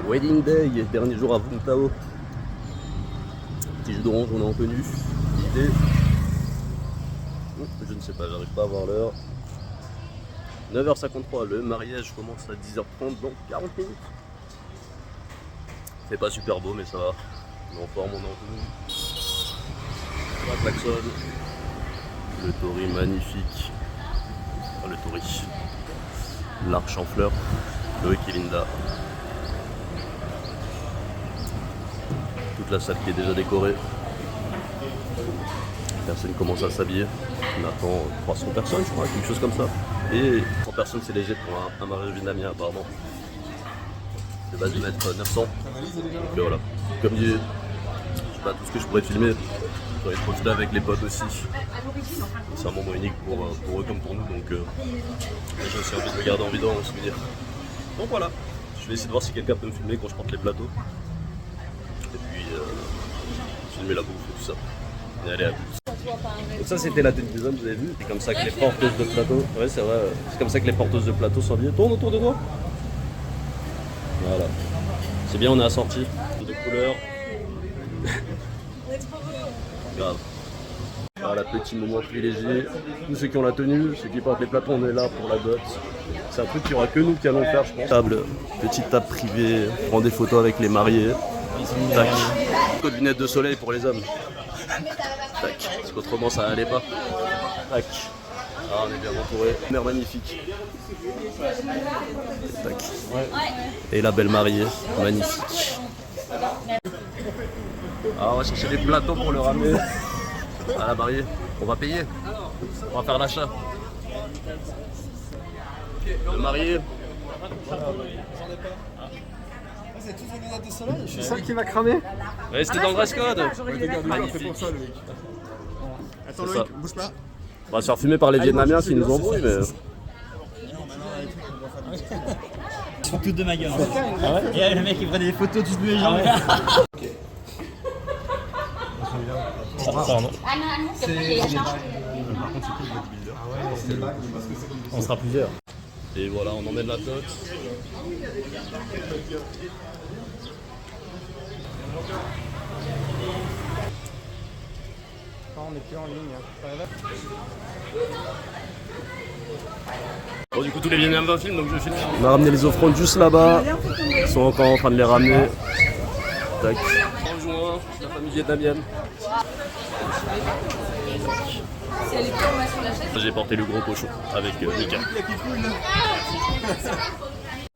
Wedding Day, dernier jour à Vung Tau. Petit jus d'orange, on est en tenue. L'idée. Je ne sais pas, j'arrive pas à voir l'heure. 9h53, le mariage commence à 10h30, donc 40 minutes. C'est pas super beau, mais ça va. On est en forme, on est en tenue. La klaxonne. Le tori magnifique. Enfin, le tori. L'arche en fleurs. Loïc et Linda. Toute la salle qui est déjà décorée. Personne commence à s'habiller. On attend 300 personnes, je crois, quelque chose comme ça. Et 100 personnes, c'est léger pour un mariage vietnamien, apparemment. De base, de mettre 900. Donc voilà. Comme dit, je sais pas tout ce que je pourrais filmer. J'aurais profité avec les potes aussi. C'est un moment unique pour eux comme pour nous. Donc j'ai aussi envie de me garder en vidéo en souvenir. Donc voilà. Je vais essayer de voir si quelqu'un peut me filmer quand je porte les plateaux. Et puis filmer la bouffe et tout ça. Et allez, à plus. Donc ça c'était la tenue des hommes, vous avez vu. C'est comme ça que les porteuses de plateau. Ouais, c'est vrai. C'est comme ça que les porteuses de plateau sont habillées. Tourne autour de toi. Voilà. C'est bien, on est assorti de couleurs. Grave. Voilà, petit moment privilégié. Tous ceux qui ont la tenue, ceux qui portent les plateaux, on est là pour la dot. C'est un truc qu'il n'y aura que nous qui allons le faire, je pense. Petite table privée, prendre des photos avec les mariés. Tac. Code lunettes de soleil pour les hommes. Tac. Parce qu'autrement ça allait pas. Tac. Ah, on est bien entouré. Mer magnifique. Tac. Et la belle mariée, magnifique. Ah, on va chercher des plateaux pour le ramener à la mariée. On va payer. On va faire l'achat. Le marié. C'est tous les lunettes de soleil. Je suis seul qui m'a cramé. Ouais, c'était dans le dress code. Magnifique. Pour ça, Loïc. Attends, Loïc, bouge pas. On va se faire filmer par les Vietnamiens qui nous embrouillent, mais. Ils sont tous de ma gueule. Ah ouais. Et le mec il prenait des photos tous de mes jambes. Pardon. On sera plusieurs. Et voilà, on emmène la tote. On est plus en ligne. Bon, du coup, tous les Vietnamiens filment, donc je filme. On a ramené les offrandes juste là-bas. Ils sont encore en train de les ramener. Tac. Bonjour, la famille vietnamienne. J'ai porté le gros cochon avec Mika.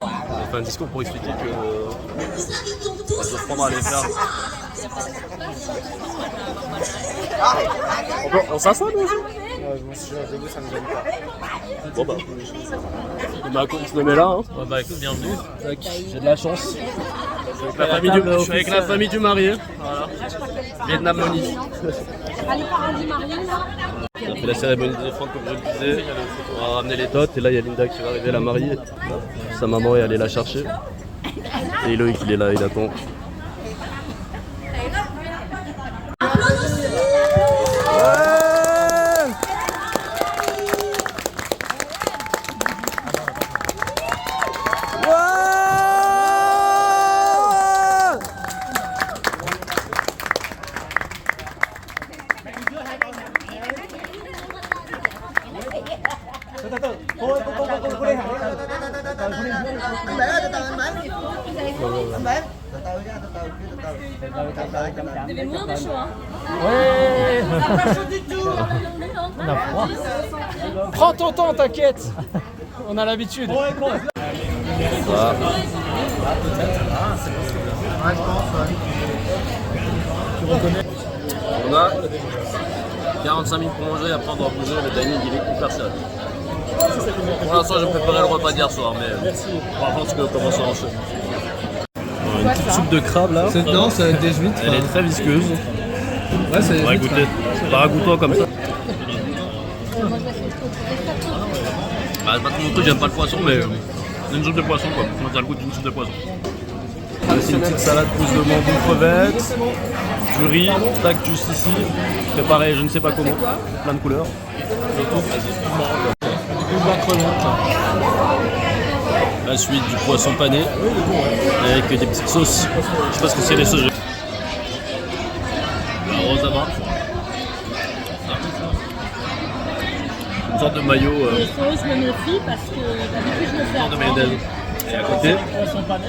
On fait un discours pour expliquer que les offrandes allaient faire. On s'assoit nous aussi? Moi si je reste debout ça me gêne pas. Bon bah. On se le met là. Hein. Ouais, bah écoute, bienvenue. J'ai de la chance. Je suis avec la famille du marié. Voilà. Vietnam Money. On a fait la cérémonie des offrandes comme je le disais. On va ramener les dots et là il y a Linda qui va arriver, la mariée. Sa maman est allée la chercher. Et Loïc il est là, il attend. Il est moins des chaud, hein. Ouais. Ça pas chaud du tout. On a froid. Prends ton temps, t'inquiète. On a l'habitude. Voilà. On a 45 minutes pour manger, après on doit bouger, le timing il est hyper serré. Pour l'instant j'ai préparé le repas d'hier soir, mais par contre je peux commencer à enchaîner. Une petite soupe de crabe là. Non, ça va être des huîtres. Elle est très visqueuse. Ouais, c'est On va goûter. Ragoûte-toi comme ça. Bah, c'est pas tout mon truc, j'aime pas le poisson, mais c'est une soupe de poisson quoi. Moi ça a le goût d'une soupe de poisson. C'est une petite salade pousse de bambou, crevettes, du riz, tac juste ici. Préparé je ne sais pas comment, plein de couleurs. Et tout. Là la suite du poisson pané avec des petites sauces. Je sais pas ce que c'est les sauces. La rosama. Une sorte de maillot. Les sauces, je me méfie parce que d'habitude je me fais De attendre. mayonnaise. Et à côté, Poisson pané,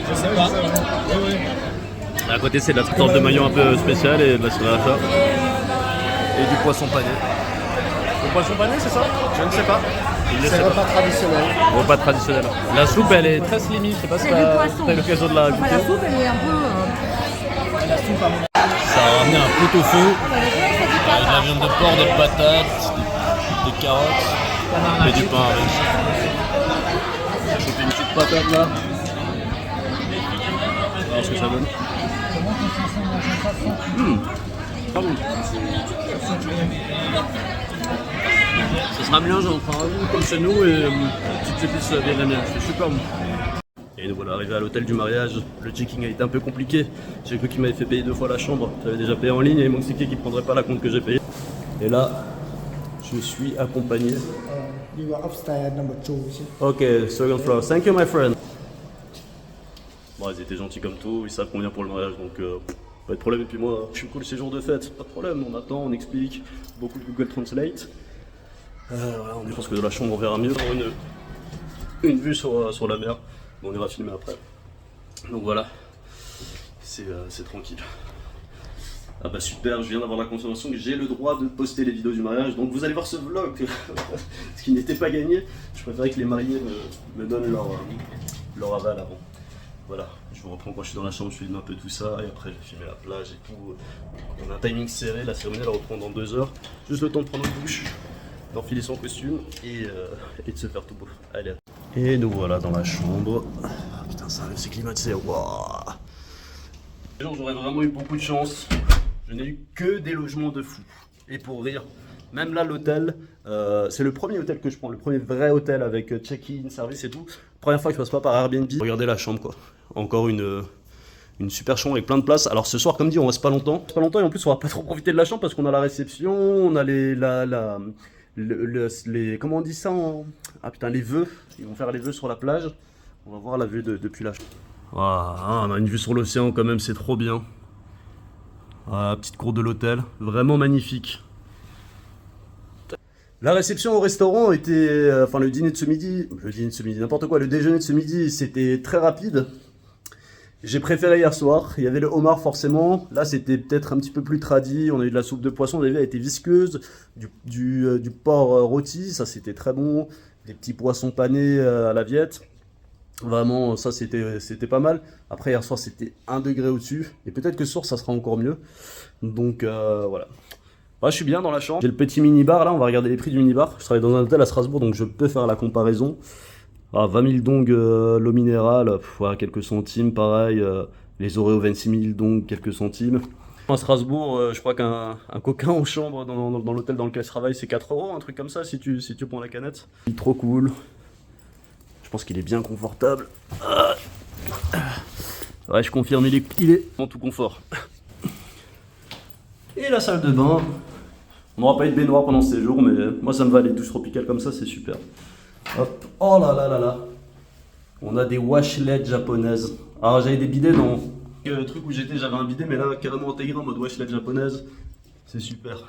je sais pas. Oui. à côté c'est de la sorte de maillot un peu spécial et de la sriracha. Et du poisson pané. Le poisson pané c'est ça? Je ne sais pas. C'est le repas traditionnel. Repas traditionnel. La soupe elle est très slimmy, je sais pas si C'est du poisson. t'as eu l'occasion de la Enfin, goûter. la soupe elle est un peu. Ça a ramené un pot au feu, avec de la viande de porc, des patates, des carottes et du pain avec. J'ai chopé une petite patate là. On va voir ce que ça donne. Pas bon. Ça sera mélange entre un goût comme chez nous et une petite épice vietnamienne. C'est super bon. Et nous voilà arrivés à l'hôtel du mariage. Le checking a été un peu compliqué. J'ai cru qu'il m'avait fait payer 2 fois la chambre. J'avais déjà payé en ligne et il m'expliquait qu'il ne prendrait pas la compte que j'ai payé. Et là, je suis accompagné. You are upstairs number 2, ici. Ok, second floor. Thank you, my friend. Bon, ils étaient gentils comme tout. Ils savent qu'on vient pour le mariage, donc pas de problème. Et puis moi, je suis cool ces jours de fête. Pas de problème. On attend, on explique. Beaucoup de Google Translate. Voilà, on pense que de la chambre on verra mieux. On a une vue sur la mer. Bon, on ira filmer après. Donc voilà, c'est tranquille. Ah bah super, je viens d'avoir la confirmation que j'ai le droit de poster les vidéos du mariage. Donc vous allez voir ce vlog, ce qui n'était pas gagné. Je préférais que les mariés me donnent leur aval avant. Voilà, je vous reprends quand je suis dans la chambre, je filme un peu tout ça. Et après je vais filmer la plage et tout. On a un timing serré, la cérémonie elle reprend dans 2 heures. Juste le temps de prendre une douche, d'enfiler son costume et de se faire tout beau. Allez. Et nous voilà dans la chambre. Ah, putain, ça c'est climatisé. Waouh. J'aurais vraiment eu beaucoup de chance. Je n'ai eu que des logements de fou. Et pour rire, même là l'hôtel, c'est le premier hôtel que je prends, le premier vrai hôtel avec check-in, service et tout. Première fois que je passe pas par Airbnb. Regardez la chambre quoi. Encore une super chambre avec plein de places. Alors ce soir, comme dit, on reste pas longtemps. Pas longtemps et en plus on va pas trop profiter de la chambre parce qu'on a la réception, on a les comment on dit ça Ah putain, les vœux. Ils vont faire les vœux sur la plage. On va voir la vue depuis la chambre. Ah, on a une vue sur l'océan quand même, c'est trop bien. Ah, petite cour de l'hôtel, vraiment magnifique. La réception au restaurant était, enfin le dîner de ce midi, n'importe quoi, le déjeuner de ce midi, c'était très rapide. J'ai préféré hier soir, il y avait le homard forcément, là c'était peut-être un petit peu plus tradi, on a eu de la soupe de poisson, vous avez vu, elle était visqueuse, du porc rôti, ça c'était très bon, des petits poissons panés à la viette, vraiment ça c'était pas mal. Après hier soir c'était 1 degré au-dessus, et peut-être que ce soir ça sera encore mieux, donc voilà. Ouais, je suis bien dans la chambre, j'ai le petit mini-bar là, on va regarder les prix du mini-bar, je travaille dans un hôtel à Strasbourg donc je peux faire la comparaison. Ah, 20 000 dong l'eau minérale, ouais, quelques centimes, pareil, les Oreos 26 000 dong, quelques centimes. À Strasbourg, je crois qu'un coca en chambre dans l'hôtel dans lequel je travaille, c'est 4 €, un truc comme ça, si tu prends la canette. Il est trop cool. Je pense qu'il est bien confortable. Ouais, je confirme, il est en tout confort. Et la salle de bain. On n'aura pas eu de baignoire pendant ce séjour, mais moi ça me va, les douches tropicales comme ça, c'est super. Hop, oh là là là là. On a des washlets japonaises. Alors j'avais des bidets dans le truc où j'étais, j'avais un bidet, mais là carrément intégré en mode washlet japonaise. C'est super.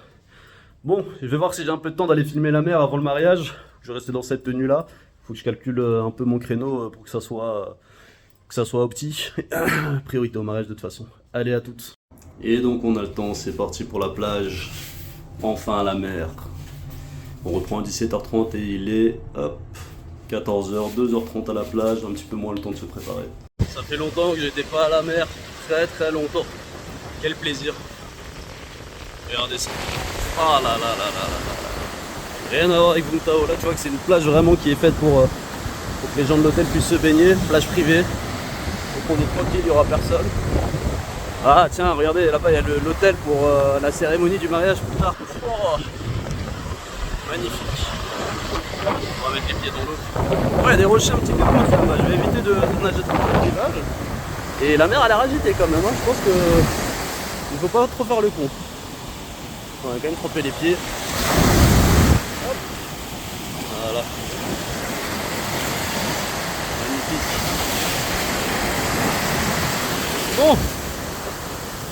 Bon, je vais voir si j'ai un peu de temps d'aller filmer la mer avant le mariage. Je vais rester dans cette tenue là. Faut que je calcule un peu mon créneau pour que ça soit au petit. Priorité au mariage de toute façon. Allez, à toutes. Et donc on a le temps, c'est parti pour la plage. Enfin la mer. On reprend à 17h30 et il est 14h, 2h30 à la plage, un petit peu moins le temps de se préparer. Ça fait longtemps que j'étais pas à la mer, très longtemps. Quel plaisir. Regardez ça. Ah là là là là là. Rien à voir avec Vung Tau, là tu vois que c'est une plage vraiment qui est faite pour que les gens de l'hôtel puissent se baigner, plage privée. Donc on est tranquille, il n'y aura personne. Ah tiens, regardez, là-bas il y a l'hôtel pour la cérémonie du mariage plus tard. Oh, magnifique. On va mettre les pieds dans l'eau. Ouais, il y a des rochers un petit peu plus là-bas. Je vais éviter de nager trop dans le rivage. Et la mer a l'air agitée quand même, hein. Je pense que il faut pas trop faire le con. On va quand même tremper les pieds. Hop. Voilà. Bon.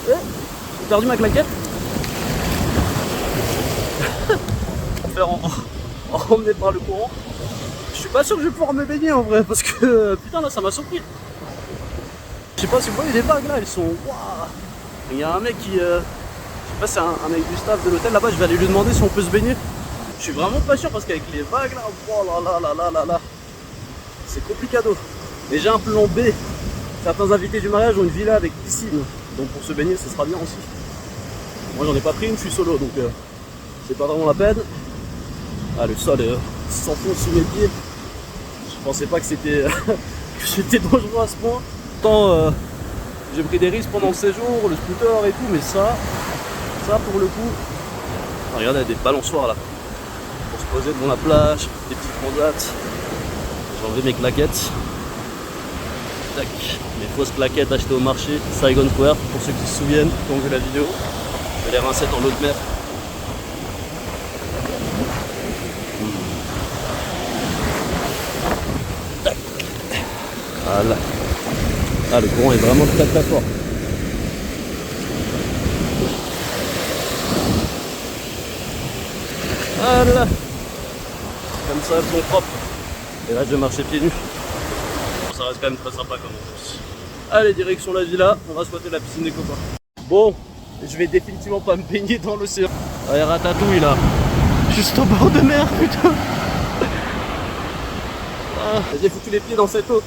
J'ai perdu ma claquette. On va faire emmener par le courant. Je suis pas sûr que je vais pouvoir me baigner en vrai parce que putain là ça m'a surpris. Je sais pas si vous voyez les vagues là, elles sont waouh. Il y a un mec qui, je sais pas si c'est un mec du staff de l'hôtel là-bas, je vais aller lui demander si on peut se baigner. Je suis vraiment pas sûr parce qu'avec les vagues là, oh là là là là là, c'est complicado. Et j'ai un plan B. Certains invités du mariage ont une villa avec piscine, donc pour se baigner ce sera bien aussi. Moi j'en ai pas pris une, je suis solo donc c'est pas vraiment la peine. Ah le sol s'enfonce sous mes pieds. Je pensais pas que c'était dangereux à ce point. Tant j'ai pris des risques pendant le séjour, le scooter et tout, mais ça pour le coup. Ah, regardez, il y a des balançoires là. Pour se poser devant la plage, des petites transats. J'ai enlevé mes claquettes. Tac, mes fausses claquettes achetées au marché, Saigon Square, pour ceux qui se souviennent, qui ont vu la vidéo. Je vais les rincer dans l'eau de mer. Tac. Voilà. Ah, le courant est vraiment très très fort. Voilà. Comme ça, elles sont propres. Et là, je vais marcher pieds nus. Ça reste quand même très sympa comme ambiance. Allez, direction la villa, on va squatter la piscine des copains. Bon, je vais définitivement pas me baigner dans l'océan. Ah, il y a Ratatouille là. Juste au bord de mer, putain. Ah, j'ai foutu les pieds dans cette eau.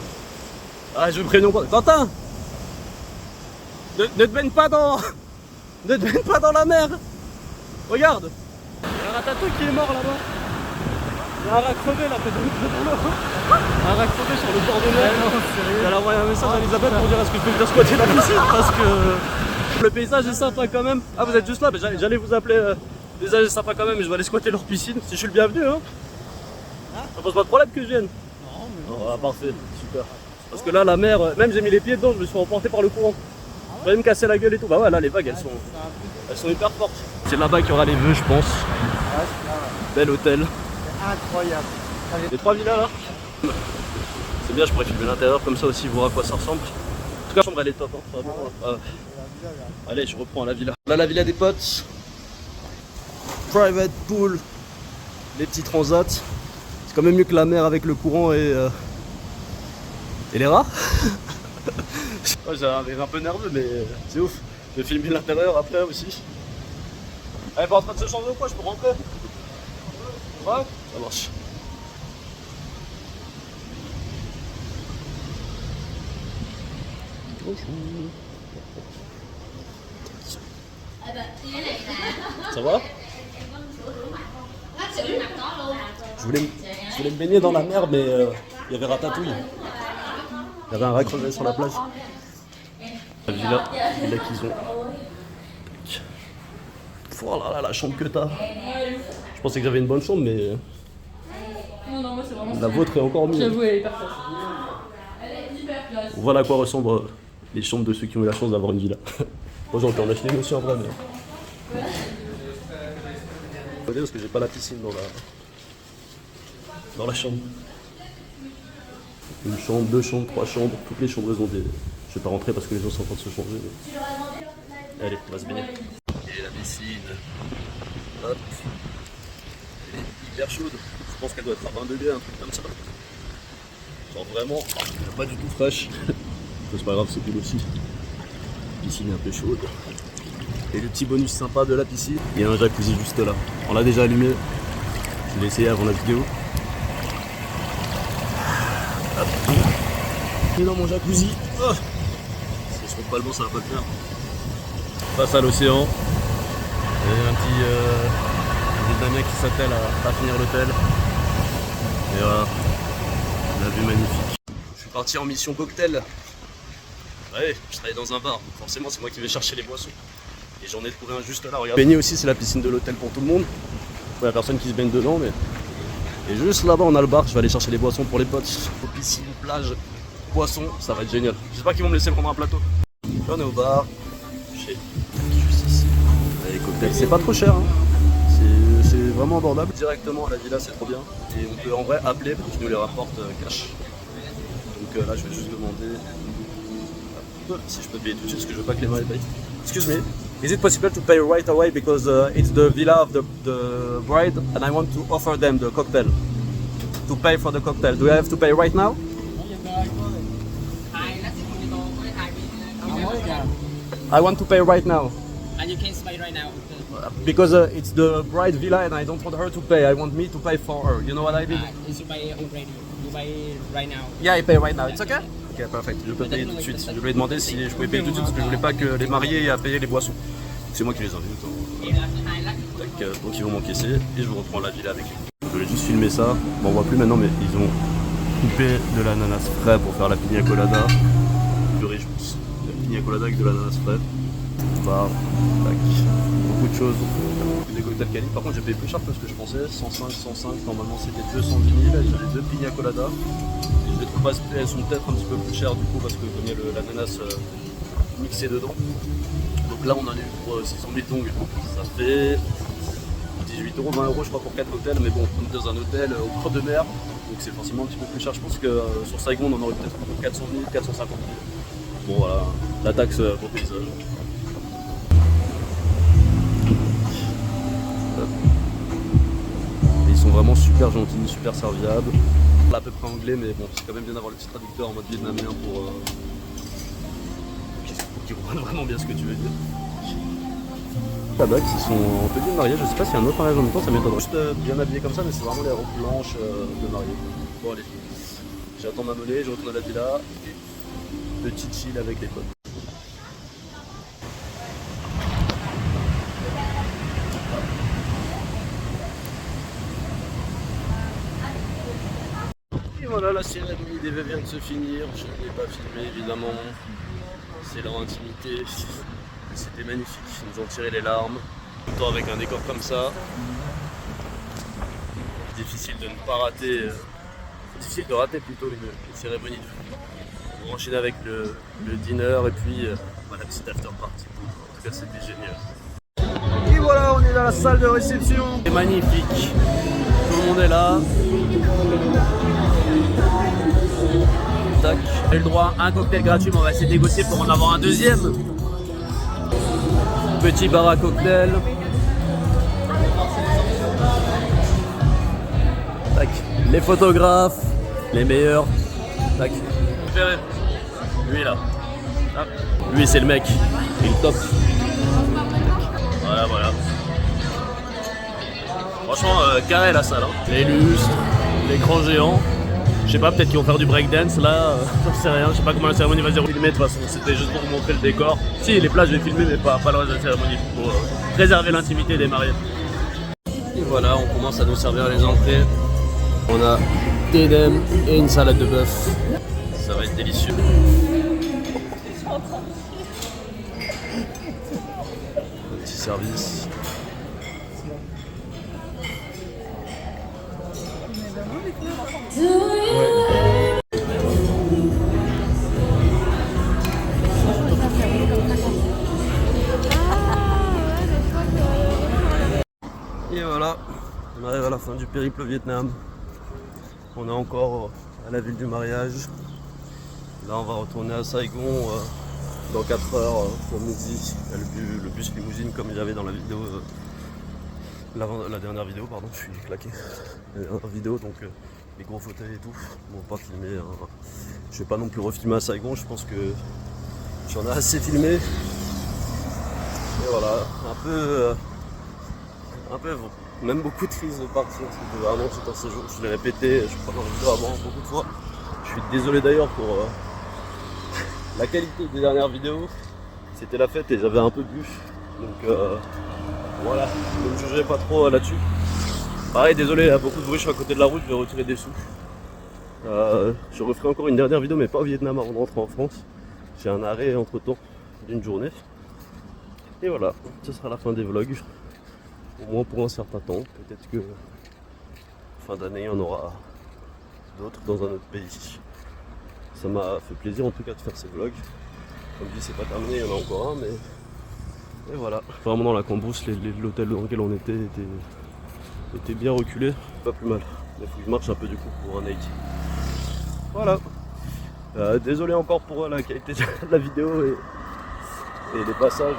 Ah, je me préviens pas. Quentin, ne te baigne pas dans... Ne te baigne pas dans la mer. Regarde. Il y a un Ratatouille qui est mort là-bas. Il y a un rat crevé là, peut-être dans l'eau. Un rat crevé sur le bord de mer. Elle a envoyé un message à Elisabeth pour dire est-ce que je peux venir squatter la piscine parce que le paysage est sympa quand même. Ah, vous êtes juste là, mais j'allais vous appeler. Le paysage est sympa quand même, mais je vais aller squatter leur piscine si je suis le bienvenu. Hein. Ça pose pas de problème que je vienne. Non, mais non. Ah, parfait, super. Parce que là, la mer, même j'ai mis les pieds dedans, je me suis emporté par le courant. Je vais me casser la gueule et tout. Bah ouais, là, les vagues, elles sont hyper fortes. C'est là-bas qu'il y aura les vœux, je pense. Bel hôtel. Incroyable. Les 3 villas là. C'est bien, je pourrais filmer l'intérieur comme ça aussi, voir à quoi ça ressemble. En tout cas, la chambre elle est top. Hein. Vraiment, allez, je reprends la villa. Là, la villa des potes. Private pool. Les petits transats. C'est quand même mieux que la mer avec le courant et les rats. J'arrive un peu nerveux, mais c'est ouf. Je vais filmer l'intérieur après aussi. Elle est pas en train de se changer ou quoi? Je peux rentrer? Ouais, ça marche. Ça va? Je voulais me baigner dans la mer, mais il y avait Ratatouille. Il y avait un rat crevé sur la plage. La villa qu'ils ont. Oh là là, la chambre que t'as. Je pensais que j'avais une bonne chambre, mais Non, moi c'est vraiment la vôtre est encore mieux. J'avoue, elle est parfaite. Voilà à quoi ressemblent les chambres de ceux qui ont eu la chance d'avoir une villa. Moi j'en peux en acheter une aussi en vrai, mais... Parce que j'ai pas la piscine dans la chambre. Une chambre, 2 chambres, 3 chambres, toutes les chambres ont des... Je vais pas rentrer parce que les gens sont en train de se changer. Mais... Allez, on va se baigner. Et la piscine. Hop. Elle est hyper chaude. Je pense qu'elle doit être à 20 degrés, un truc comme ça. Genre vraiment, pas du tout fraîche. C'est pas grave, c'est cool aussi. La piscine est un peu chaude. Et le petit bonus sympa de la piscine, il y a un jacuzzi juste là. On l'a déjà allumé. Je l'ai essayé avant la vidéo. Hop. Et dans mon jacuzzi. Oh. Si je trouve pas le bon, ça va pas le faire. Face à l'océan. Et un petit Damien qui s'attelle à finir l'hôtel. Et voilà. La vue magnifique. Je suis parti en mission cocktail. Ouais, je travaille dans un bar. Forcément, c'est moi qui vais chercher les boissons. Et j'en ai trouvé un juste là, regarde. Baigner aussi, c'est la piscine de l'hôtel pour tout le monde. Il y a personne qui se baigne dedans, mais... Et juste là-bas, on a le bar. Je vais aller chercher les boissons pour les potes. Piscine, plage, boissons, ça va être génial. J'espère qu'ils vont me laisser prendre un plateau. Là, on est au bar. Chez... Les cocktails, c'est pas trop cher. Hein. C'est vraiment abordable. Directement à la villa, c'est trop bien. Et on peut en vrai appeler pour qu'ils nous les rapportent cash. Donc là, je vais juste demander... si je peux payer tout de suite, parce que je veux pas que les mariés payent. Excuse me, is it possible to pay right away because it's the villa of the bride and I want to offer them the cocktail. To pay for the cocktail. Do I have to pay right now? I want to pay right now. And you can pay right now. Because it's the bride villa and I don't want her to pay. I want me to pay for her. You know what I mean? You buy already. You buy right now. Yeah, I pay right now. It's okay? Ok, parfait. Je peux payer tout de suite. Je lui ai demandé si je pouvais payer tout de suite parce que je voulais pas que les mariés aient à payer les boissons. C'est moi qui les invite. Donc ils vont m'encaisser et je vous reprends la villa avec eux. Je voulais juste filmer ça. Bon, on voit plus maintenant, mais ils ont coupé de l'ananas frais pour faire la pina colada. De réjouis. La pina colada avec de l'ananas frais. Bar, tac. Beaucoup de choses. Des cocktails quali. Par contre, j'ai payé plus cher que ce que je pensais. 105, 105. Normalement, c'était 210 000. J'ai les deux pina colada. Je trouve elles sont peut-être un petit peu plus chères du coup parce que comme il y a l'ananas mixé dedans. Donc là, on en a eu pour 600 000 tongs. Ça fait 18 €, 20 € je crois pour 4 cocktails. Mais bon, on est dans un hôtel au bord de mer. Donc c'est forcément un petit peu plus cher. Je pense que sur Saigon, on en aurait peut-être pour 400 000, 450 000. Bon voilà, la taxe au paysage. Ils sont vraiment super gentils, super serviables. À peu près anglais, mais bon, c'est quand même bien d'avoir le petit traducteur en mode vietnamien pour qu'ils comprennent vraiment bien ce que tu veux dire. Là-bas, qui sont en petit mariage, je sais pas s'il y a un autre mariage en même temps, ça m'étonnerait. Juste bien habillé comme ça, mais c'est vraiment les robes blanches de mariée. Bon, allez, j'attends ma monnaie, je retourne à la villa, petit chill avec les potes. Voilà, la cérémonie des vœux vient de se finir. Je ne l'ai pas filmé évidemment. C'est leur intimité. C'était magnifique. Ils nous ont tiré les larmes. Tout le temps avec un décor comme ça. Difficile de ne pas rater. Difficile de rater plutôt une cérémonie. On va enchaîner avec le dinner et puis la petite after party. En tout cas, c'était génial. Et voilà, on est dans la salle de réception. C'est magnifique. Tout le monde est là. Tac. J'ai le droit à un cocktail gratuit, mais on va essayer de négocier pour en avoir un deuxième. Petit bar à cocktail. Tac. Les photographes, les meilleurs. Tac. Lui là. Ah. Lui c'est le mec. Il est top. Voilà, voilà. Franchement, carré la salle. Hein. Les lustres, l'écran géant. Je sais pas, peut-être qu'ils vont faire du breakdance là, j'en sais rien, je sais pas comment la cérémonie va se dérouler, de toute façon, c'était juste pour vous montrer le décor. Si, les plages je vais filmer, mais pas le reste de la cérémonie, pour préserver l'intimité des mariés. Et voilà, on commence à nous servir les entrées. On a des nems et une salade de bœuf. Ça va être délicieux. Petit service. Et voilà, on arrive à la fin du périple au Vietnam. On est encore à la ville du mariage. Là on va retourner à Saigon dans 4 heures pour midi. Il y a le bus limousine comme il y avait dans la vidéo. La dernière vidéo, pardon, je suis claqué. La dernière vidéo, donc les gros fauteuils et tout. Bon, pas filmé. Hein. Je vais pas non plus refilmer à Saigon, je pense que j'en ai assez filmé. Et voilà, un peu, même beaucoup triste de partir. C'était vraiment tout un séjour. Je l'ai répété, je crois dans la vidéo avant beaucoup de fois. Je suis désolé d'ailleurs pour la qualité des dernières vidéos. C'était la fête et j'avais un peu bu. Donc voilà, ne me jugez pas trop là-dessus. Pareil, désolé, il y a beaucoup de bruit, je suis à côté de la route, je vais retirer des sous. Je referai encore une dernière vidéo, mais pas au Vietnam avant de rentrer en France. J'ai un arrêt entre temps d'une journée. Et voilà, ce sera la fin des vlogs. Au moins pour un certain temps. Peut-être que fin d'année, on aura d'autres dans un autre pays. Ça m'a fait plaisir en tout cas de faire ces vlogs. Comme je dis, c'est pas terminé, il y en a encore un, mais. Et voilà, vraiment dans la cambrousse, l'hôtel dans lequel on était bien reculé, pas plus mal. Il faut que je marche un peu du coup pour un Nike. Voilà. Désolé encore pour la qualité de la vidéo et les passages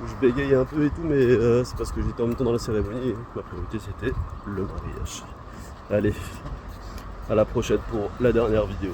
où je bégayais un peu et tout, mais c'est parce que j'étais en même temps dans la cérémonie et ma priorité c'était le mariage. Allez, à la prochaine pour la dernière vidéo.